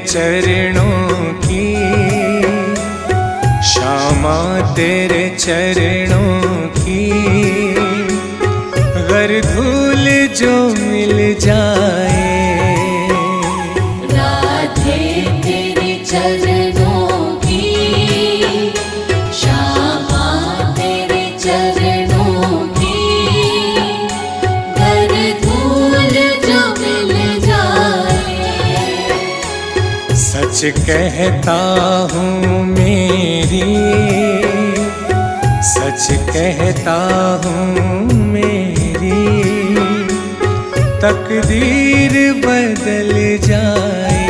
चरणों की, श्यामा तेरे चरणों की। गर धूल जो मिल जाए, राधे तेरे चरणों की, श्यामा तेरे चरणों की। गर धूल जो मिल जाए, सच कहता हूँ मेरी, सच कहता हूँ मेरी, तकदीर बदल जाए।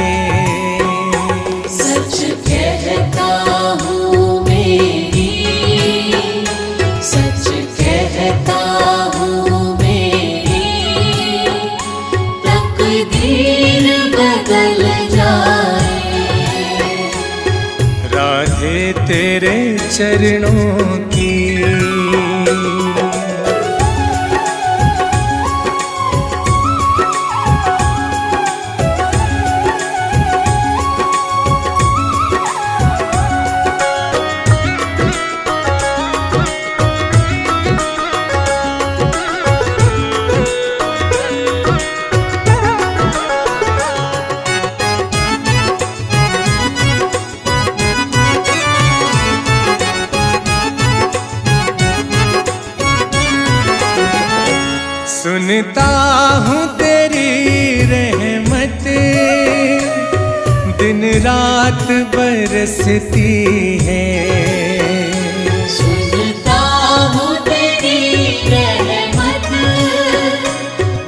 सच कहता हूँ मेरी, सच कहता हूँ मेरी, तकदीर बदल जाए। राधे तेरे चरणों की। सुनता हूँ तेरी रहमत, दिन रात बरसती है। सुनता हूँ तेरी रहमत,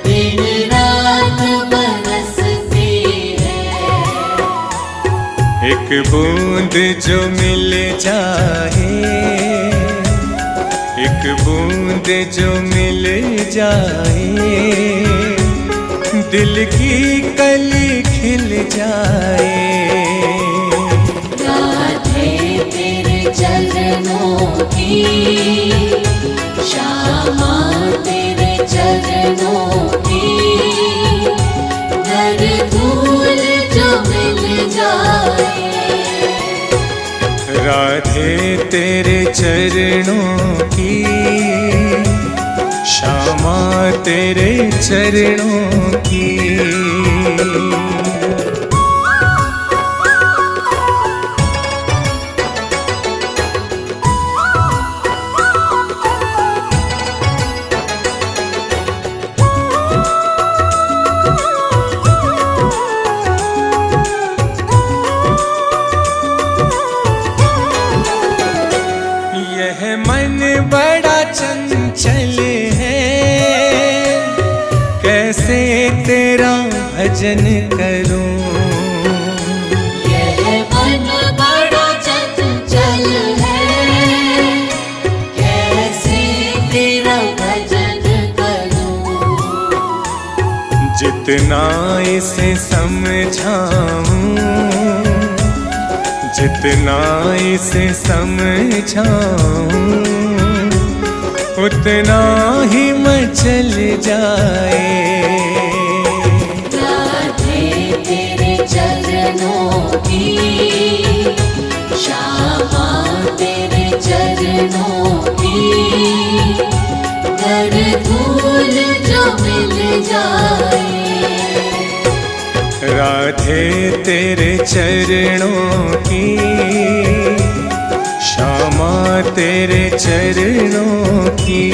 दिन रात बरसती है। एक बूंद जो मिल जाए, एक बूंद जो मिल जाए, दिल की कली खिल जाए। राधे तेरे चरणों की, श्यामा तेरे चरणों की। गर धूल जो मिल जाए, राधे तेरे चरणों की, श्यामा तेरे चरणों की। यह मन बड़ा चंचल है, कैसे तेरा भजन करूं। यह मन बड़ा चंचल है, कैसे तेरा भजन करूं। जितना इसे समझाऊं, जितना इसे समझाऊं, उतना ही मचल जाए। राधे तेरे चरणों की, श्यामा तेरे चरणों की। गर धूल जो मिल जाए, राधे तेरे चरणों की, श्यामा तेरे चरणों की।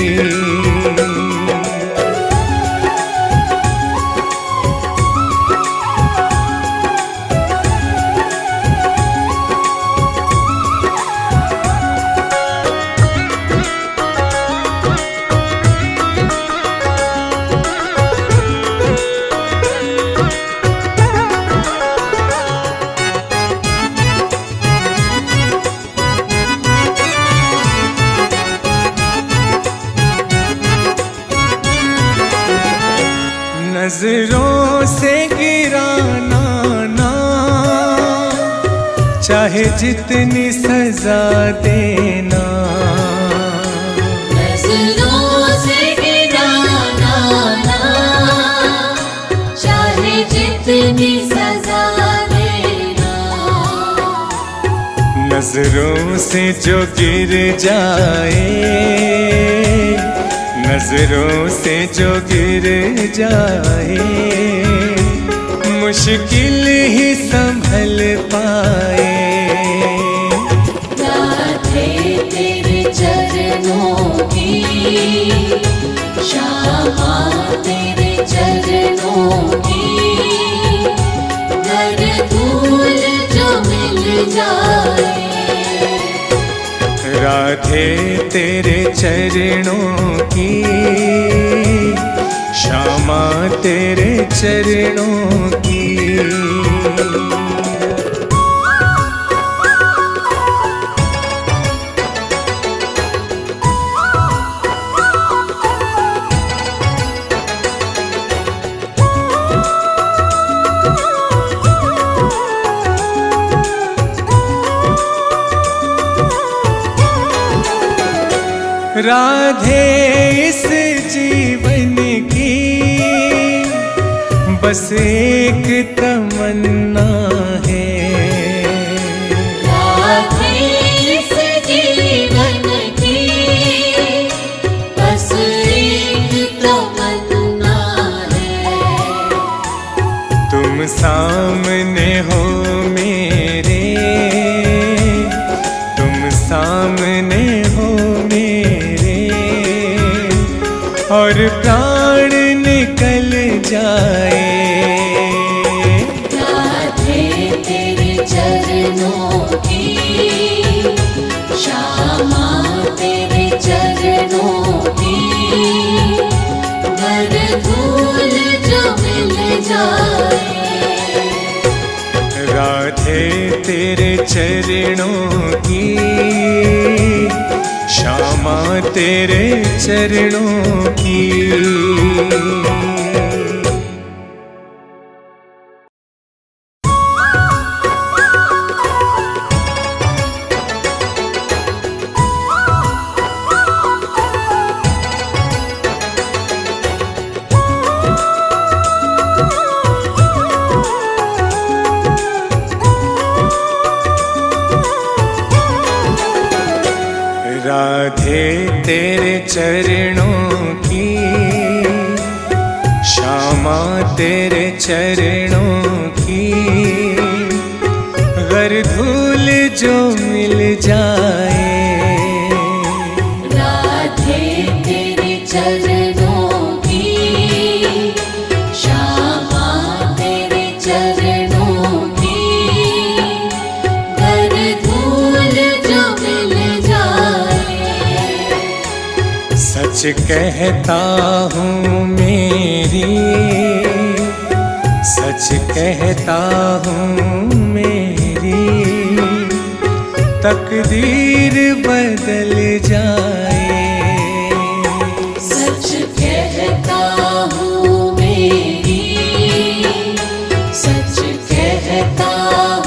नजरों से गिराना ना, चाहे जितनी सजा देना। नजरों से गिराना ना, चाहे जितनी सजा देना। नजरों से जो गिर जाए, नजरों से जो गिर जाए, मुश्किल ही संभल पाए। राधे तेरे चरणों की, श्यामा तेरे चरणों की, घर धूल जो मिल जाए। राधे तेरे चरणों की, श्यामा तेरे चरणों की। राधे इस जीवन की बस एक तमन्ना है। राधे इस जीवन की बस एक तमन्ना है। तुम सामने हो मेरे, तुम सामने हो मेरे, और प्राण निकल जाए। राधे तेरे चरणों की, श्यामा तेरे चरणों की, घर धूल जो मिल जाए। राधे तेरे चरणों की, श्यामा तेरे चरणों की। राधे तेरे चरणों की, श्यामा तेरे चरणों की, घर धूल जो मिल जाए। राधे तेरे चरणों की, श्यामा तेरे चरणों की, घर धूल जो मिल जाए। सच कहता हूँ मेरी, सच कहता हूँ मेरी, तकदीर बदल जाए। सच कहता हूँ मेरी, सच कहता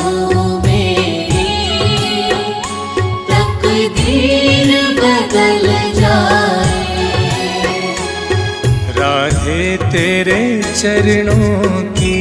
हूँ मेरी, तकदीर बदल जाए। राधे तेरे चरणों की।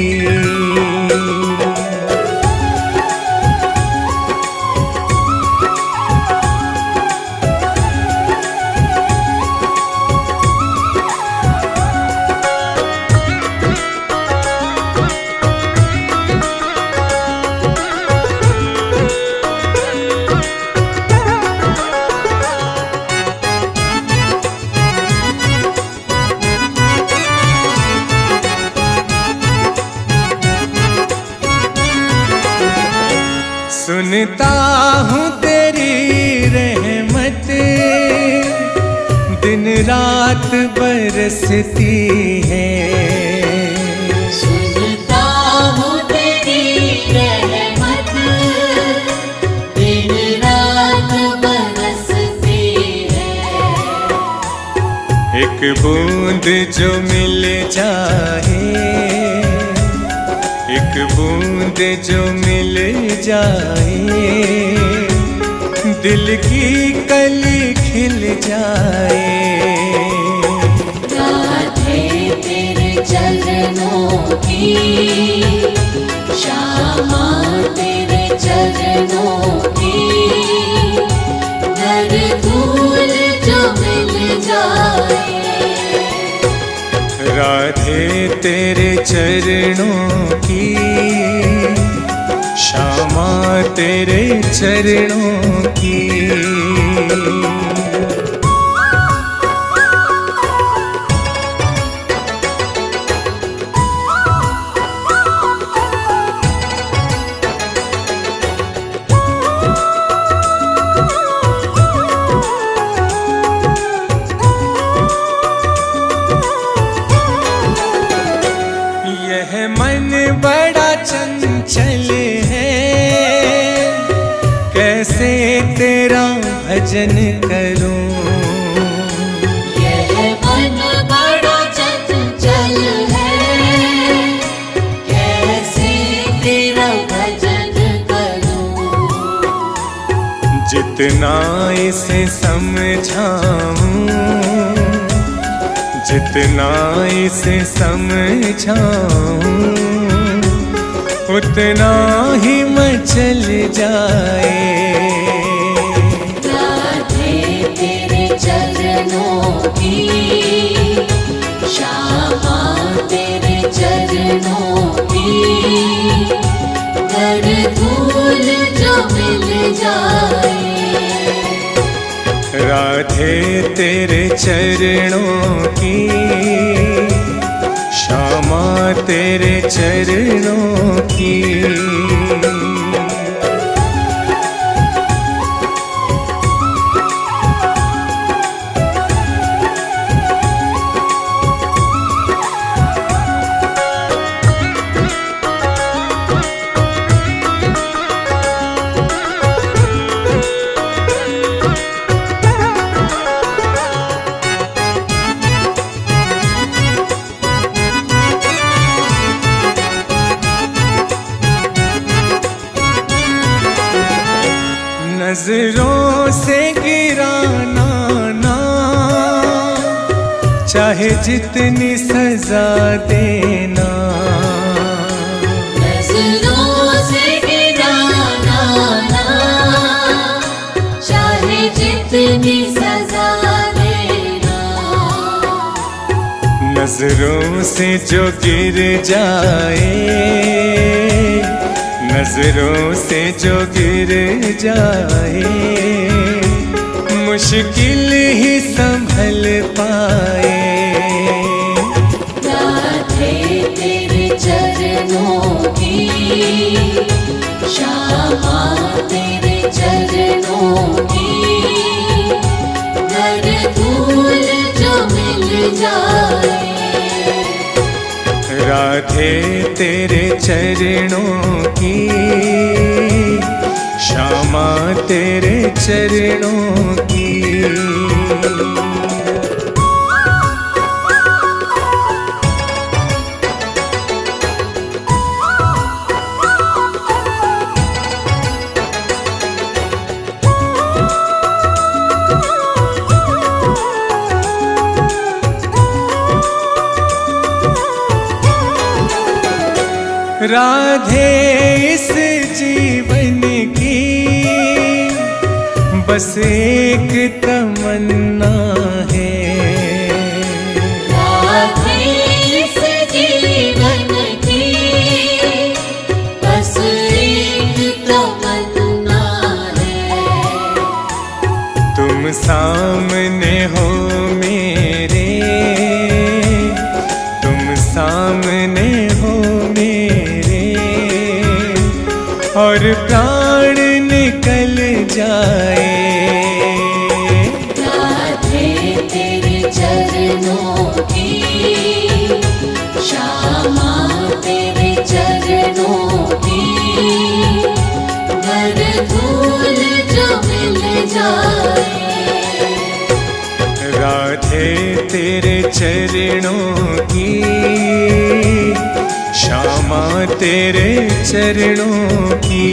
सुनता हूँ तेरी रहमत, दिन रात बरसती है। सुनता हूँ तेरी रहमत, दिन रात बरसती है। एक बूंद जो मिल जाए, एक बूंद जो मिल जाए, दिल की कली खिल जाए। राधे तेरे चरणों की, श्यामा तेरे चरणों की, घर धूल जो मिल जाए। राधे तेरे चरणों की, श्यामा तेरे चरणों की। यह मन बड़ा चंचल है, कैसे तेरा भजन करूं। यह मन बड़ा चंचल है, कैसे तेरा भजन करूं। जितना इसे समझाऊं, जितना इसे समझाऊं, उतना ही मचल जाए। राधे तेरे चरणों की, श्यामा तेरे चरणों की, घर धूल जो मिल जाए। राधे तेरे चरणों की, श्यामा तेरे चरणों की। नजरों से गिराना ना, चाहे जितनी सजा देना। नजरों से गिराना ना, चाहे जितनी सजा देना। नजरों से जो गिर जाए, नजरों से जो गिर जाए, मुश्किल ही संभल पाए। राधे तेरे चरणों की, श्यामा तेरे चरणों की, घर धूल जो मिल जाए। राधे तेरे चरणों की, श्यामा तेरे चरणों की। राधे इस जीवन की बस एक तमन्ना है। राधे इस जीवन की बस एक तमन्ना है। तुम सामने हो मेरे, तुम सामने हो मेरे, और प्राण निकल जाए। राधे तेरे चरणों की, श्यामा तेरे चरणों की, घर धूल जो मिल जाए। राधे तेरे चरणों की, श्यामा तेरे चरणों की।